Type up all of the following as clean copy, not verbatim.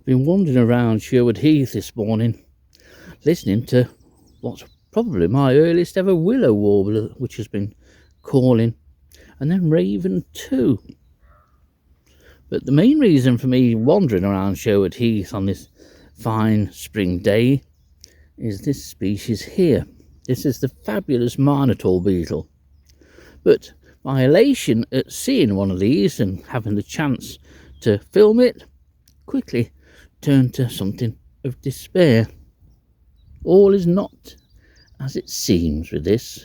Been wandering around Sherwood Heath this morning, listening to what's probably my earliest ever willow warbler, which has been calling, and then raven too. But the main reason for me wandering around Sherwood Heath on this fine spring day is this species here. This is the fabulous minotaur beetle. But my elation at seeing one of these and having the chance to film it quickly turned to something of despair. All is not as it seems with this,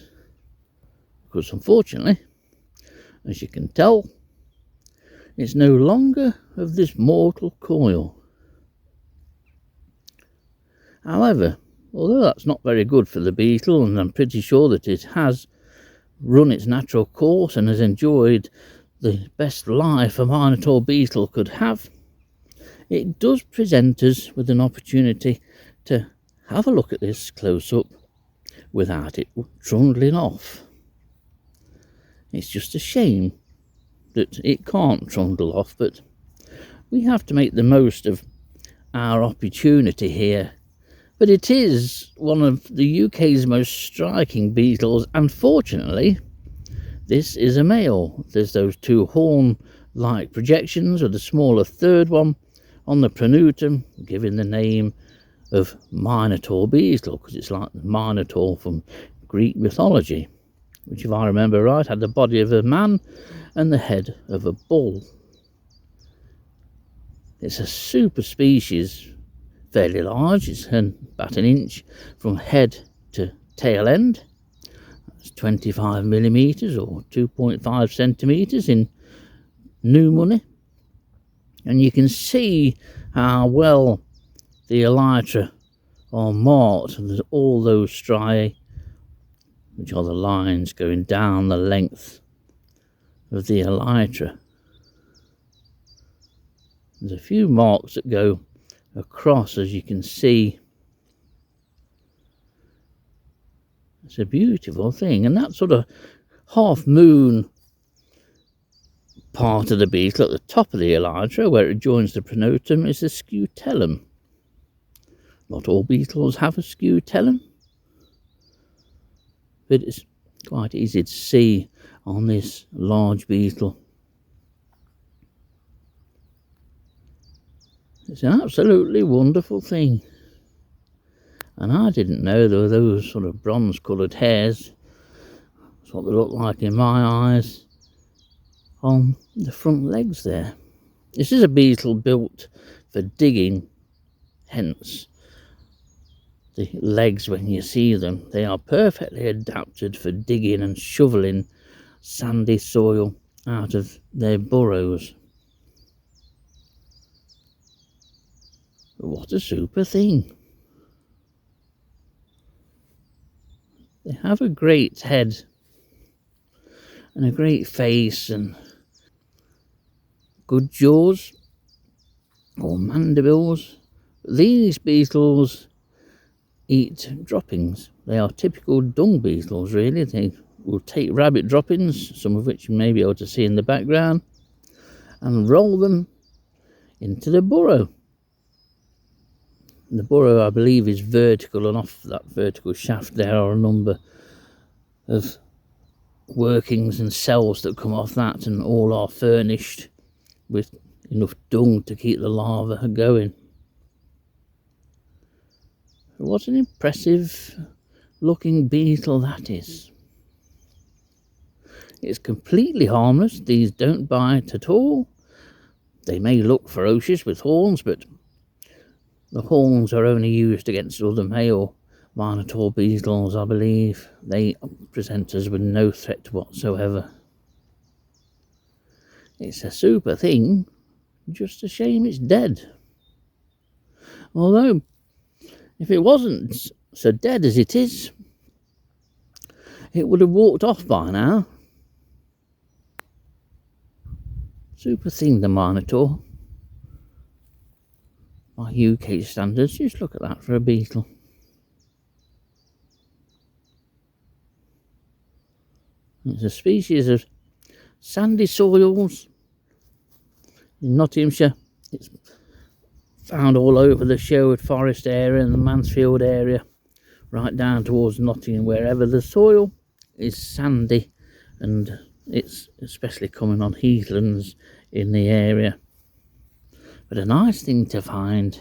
because unfortunately, as you can tell, it's no longer of this mortal coil. However, although that's not very good for the beetle, and I'm pretty sure that it has run its natural course and has enjoyed the best life a minotaur beetle could have, it does present us with an opportunity to have a look at this close up without it trundling off. It's just a shame that it can't trundle off, but we have to make the most of our opportunity here. But it is one of the UK's most striking beetles, and fortunately this is a male. There's those two horn-like projections with a smaller third one on the pronotum, giving the name of minotaur beetle, because it's like the minotaur from Greek mythology, which, if I remember right, had the body of a man and the head of a bull. It's a super species, fairly large. It's about an inch from head to tail end. That's 25 millimeters or 2.5 centimeters in new money. And you can see how well the elytra are marked. And there's all those striae, which are the lines going down the length of the elytra. There's a few marks that go across, as you can see. It's a beautiful thing, and that sort of half moon part of the beetle at the top of the elytra, where it joins the pronotum, is the scutellum. Not all beetles have a scutellum, but it's quite easy to see on this large beetle. It's an absolutely wonderful thing. And I didn't know there were those sort of bronze coloured hairs. That's what they look like in my eyes on the front legs there. This is a beetle built for digging, hence the legs, when you see them, they are perfectly adapted for digging and shoveling sandy soil out of their burrows. What a super thing. They have a great head and a great face and good jaws or mandibles. These beetles eat droppings. They are typical dung beetles, really. They will take rabbit droppings, some of which you may be able to see in the background, and roll them into the burrow. The burrow, I believe, is vertical, and off that vertical shaft there are a number of workings and cells that come off that, and all are furnished with enough dung to keep the larva going. What an impressive looking beetle that is. It's completely harmless. These don't bite at all. They may look ferocious with horns, but the horns are only used against other male minotaur beetles, I believe. They present us with no threat whatsoever. It's a super thing, just a shame it's dead. Although, if it wasn't so dead as it is, it would have walked off by now. Super thing, the minotaur. By UK standards, just look at that for a beetle. It's a species of sandy soils in Nottinghamshire. It's found all over the Sherwood Forest area and the Mansfield area, right down towards Nottingham, wherever the soil is sandy, and it's especially coming on heathlands in the area. But a nice thing to find.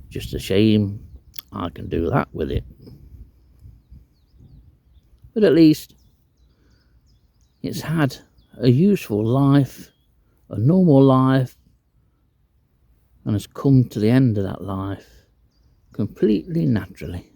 Just a shame I can do that with it. But at least it's had a useful life, a normal life, and has come to the end of that life completely naturally.